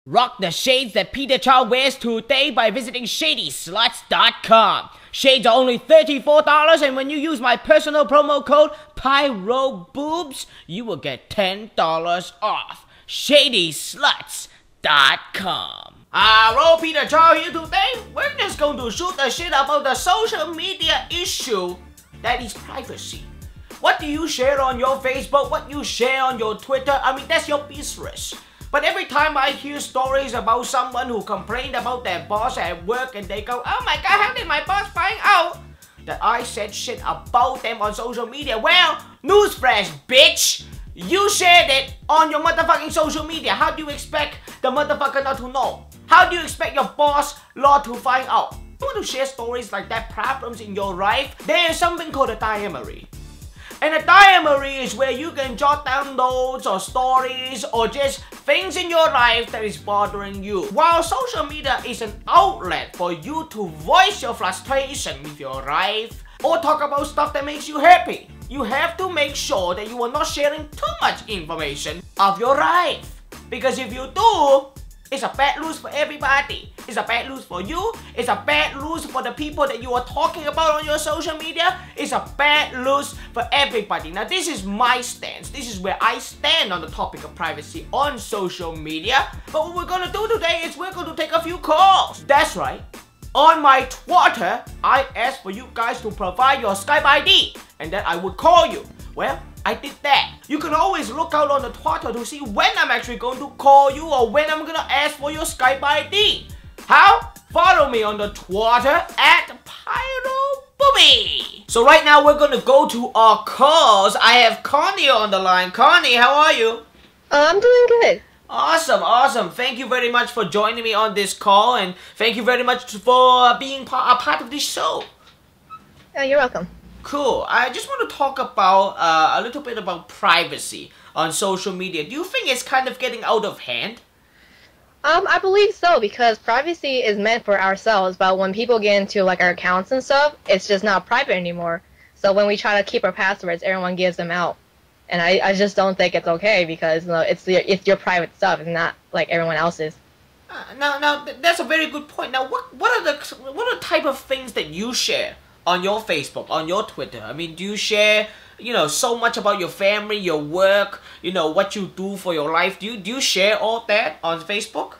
Rock the shades that Peter Chow wears today by visiting ShadySluts.com. Shades are only $34, and when you use my personal promo code PYROBOOBS, you will get $10 off. ShadySluts.com. Hello, Peter Chow here today. We're just going to shoot the shit about the social media issue that is privacy. What do you share on your Facebook? What you share on your Twitter? I mean, that's your business. But every time I hear stories about someone who complained about their boss at work and they go, oh my god, how did my boss find out that I said shit about them on social media? Well, newsflash, bitch! You shared it on your motherfucking social media. How do you expect the motherfucker not to know? How do you expect your boss not to find out? You want to share stories like that, problems in your life? There is something called a diary. And a diary is where you can jot down notes or stories or just things in your life that is bothering you. While social media is an outlet for you to voice your frustration with your life or talk about stuff that makes you happy, you have to make sure that you are not sharing too much information of your life. Because if you do, it's a bad news for everybody. It's a bad news for you. It's a bad news for the people that you are talking about on your social media. It's a bad news for everybody. Now, this is my stance. This is where I stand on the topic of privacy on social media. But what we're gonna do today is we're going to take a few calls. That's right. On my Twitter, I asked for you guys to provide your Skype ID, and then I would call you. Well, I did that. You can always look out on the Twitter to see when I'm actually going to call you or when I'm gonna ask for your Skype ID. How? Follow me on the Twitter at PyroBooby. So right now we're gonna go to our calls. I have Connie on the line. Connie, how are you? I'm doing good. Awesome, awesome. Thank you very much for joining me on this call, and thank you very much for being a part of this show. You're welcome. Cool. I just want to talk about a little bit about privacy on social media. Do you think it's kind of getting out of hand? I believe so, because privacy is meant for ourselves, but when people get into like our accounts and stuff, it's just not private anymore. So when we try to keep our passwords, everyone gives them out. And I just don't think it's okay, because it's your private stuff, it's not like everyone else's. Now that's a very good point. Now what are the type of things that you share on your Facebook, on your Twitter? I mean, do you share, so much about your family, your work, what you do for your life? Do you share all that on Facebook?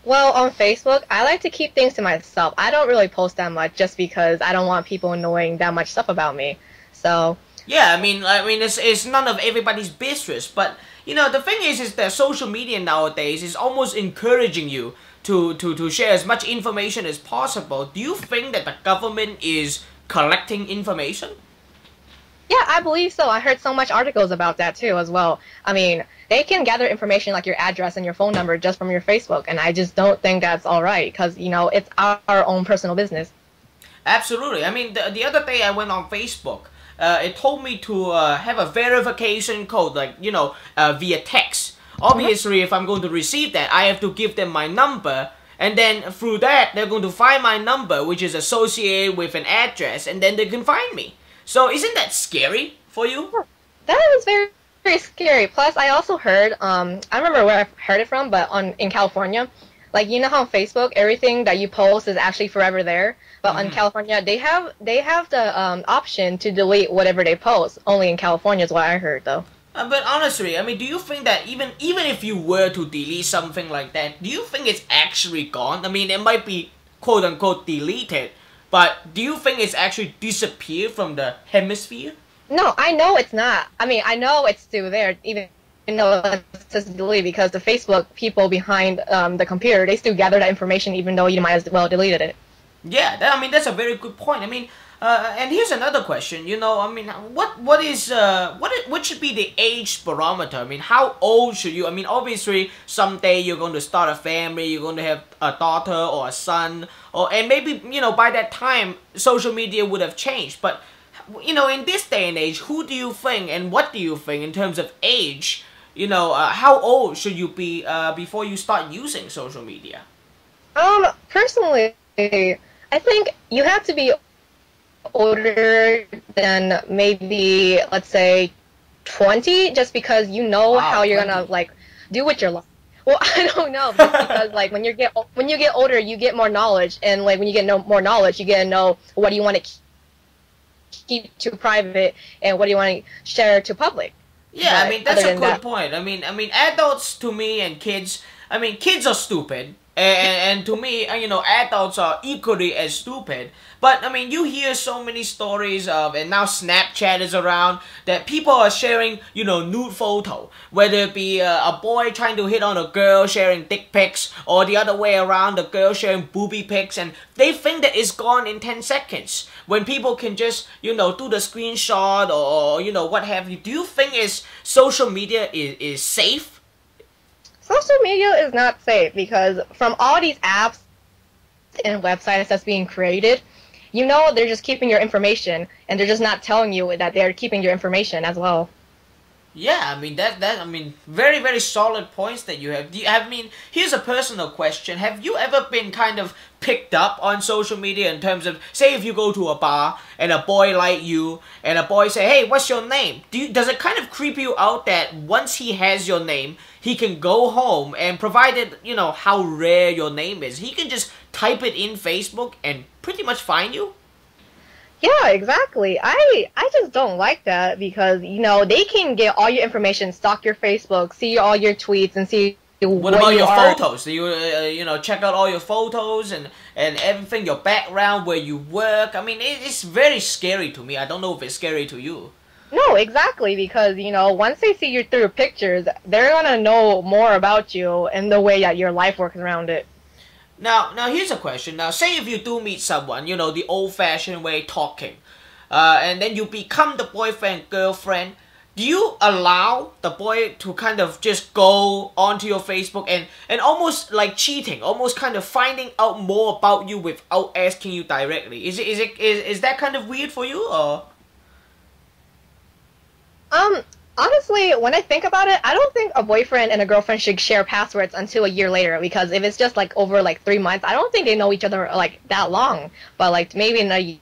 Well, on Facebook, I like to keep things to myself. I don't really post that much just because I don't want people knowing that much stuff about me. So yeah, I mean, it's none of everybody's business. But the thing is that social media nowadays is almost encouraging you to share as much information as possible. Do you think that the government is collecting information? Yeah, I believe so. I heard so much articles about that too as well. I mean, they can gather information like your address and your phone number just from your Facebook, and I just don't think that's all right, because it's our own personal business. Absolutely. I mean, the other day I went on Facebook. It told me to have a verification code, like via text. Obviously, if I'm going to receive that, I have to give them my number, and then through that, they're going to find my number, which is associated with an address, and then they can find me. So isn't that scary for you? That is very, very scary. Plus, I also heard, I remember where I heard it from, but in California, like, how on Facebook, everything that you post is actually forever there. But in California, they have the option to delete whatever they post. Only in California is what I heard, though. But honestly, I mean, do you think that even if you were to delete something like that, do you think it's actually gone? I mean, it might be quote-unquote deleted, but do you think it's actually disappeared from the hemisphere? No, I know it's not. I mean, I know it's still there, even though it's just deleted, because the Facebook people behind the computer, they still gather that information even though you might as well deleted it. Yeah, I mean, that's a very good point. I mean, and here's another question. I mean, what should be the age barometer? I mean, how old should you? I mean, obviously, someday you're going to start a family, you're going to have a daughter or a son, and maybe by that time, social media would have changed. But in this day and age, who do you think and what do you think in terms of age? How old should you be before you start using social media? Personally, I think you have to be older than maybe, let's say, 20, just because Wow, how you're 20. gonna do with your life. Well, I don't know, just because like when you get older, you get more knowledge, and like when you get more knowledge, you get to know what do you want to keep to private and what do you want to share to public. Yeah, But I mean that's other a than good that, point. I mean, adults to me and kids. I mean, kids are stupid, and to me, you know, adults are equally as stupid. But I mean, you hear so many stories of, and now Snapchat is around, that people are sharing, you know, nude photo, whether it be a boy trying to hit on a girl sharing dick pics, or the other way around, the girl sharing booby pics, and they think that it's gone in 10 seconds when people can just, you know, do the screenshot or you know what have you. Do you think social media is safe? social media is not safe because from all these apps and websites that's being created, you know they're just keeping your information, and they're just not telling you that they're keeping your information as well. Yeah, I mean I mean very very solid points that you have. I mean, here's a personal question: have you ever been kind of picked up on social media in terms of, say, if you go to a bar and a boy like you and a boy say, "Hey, what's your name?" Does it kind of creep you out that once he has your name, he can go home and, provided you know how rare your name is, he can just type it in Facebook and pretty much find you? Yeah, exactly. I just don't like that because, you know, they can get all your information, stalk your Facebook, see all your tweets, and see What about your photos? Do you, you know, check out all your photos and everything, your background, where you work? I mean, it's very scary to me. I don't know if it's scary to you. No, exactly, because, you know, once they see you through pictures, they're gonna know more about you and the way that your life works around it. Now here's a question. Now, say if you do meet someone, you know, the old-fashioned way talking, and then you become the boyfriend, girlfriend, do you allow the boy to kind of just go onto your Facebook and almost like cheating, almost kind of finding out more about you without asking you directly? Is that kind of weird for you, or? Honestly, when I think about it, I don't think a boyfriend and a girlfriend should share passwords until a year later, because if it's just like over like 3 months, I don't think they know each other like that long. But like maybe in a year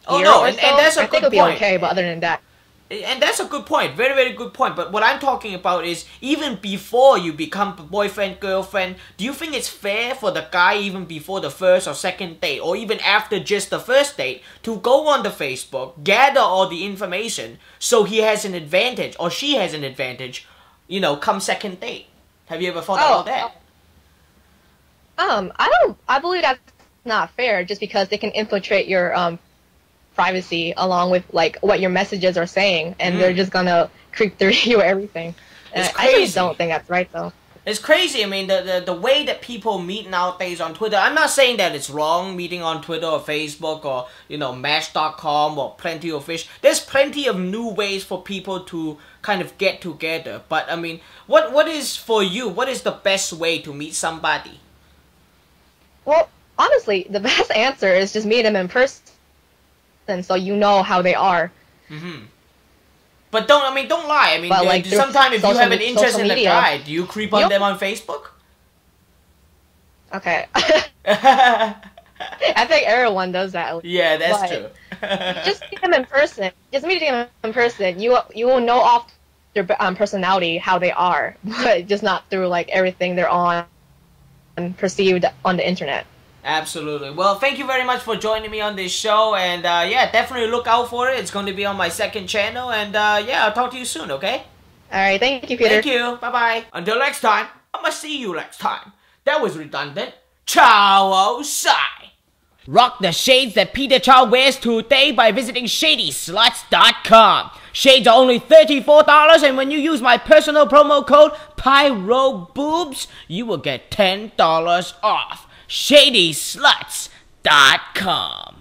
or so, and that's a I think good it'll be point. okay. But other than that, And that's a good point, very very good point. But what I'm talking about is, even before you become boyfriend, girlfriend, do you think it's fair for the guy, even before the first or second date, or even after just the first date, to go on the Facebook, gather all the information, so he has an advantage, or she has an advantage, you know, come second date? Have you ever thought about that? I believe that's not fair, just because they can infiltrate your privacy along with like what your messages are saying, and they're just gonna creep through you everything. It's I crazy. just don't think that's right, though. It's crazy. I mean, the way that people meet nowadays on Twitter, I'm not saying that it's wrong meeting on Twitter or Facebook or, you know, Match.com or Plenty of Fish. There's plenty of new ways for people to kind of get together. But, I mean, what is, for you, what is the best way to meet somebody? Well, honestly, the best answer is just meet them in person, so you know how they are. But don't lie. I mean, But, like, sometimes if you have an interest in a media, guy, do you creep on them on Facebook? Okay. I think everyone does that. Yeah, that's But true. just meet them in person. Just meet them in person. You will know off their personality how they are, but just not through like everything they're on and perceived on the internet. Absolutely. Well, thank you very much for joining me on this show, and yeah, definitely look out for it. It's going to be on my second channel, and yeah, I'll talk to you soon, okay? Alright, thank you, Peter. Thank you. Bye-bye. Until next time, I'ma see you next time. That was redundant. Ciao, Sai. Rock the shades that Peter Chow wears today by visiting ShadySluts.com. Shades are only $34, and when you use my personal promo code PYROBOOBS, you will get $10 off. ShadySluts.com.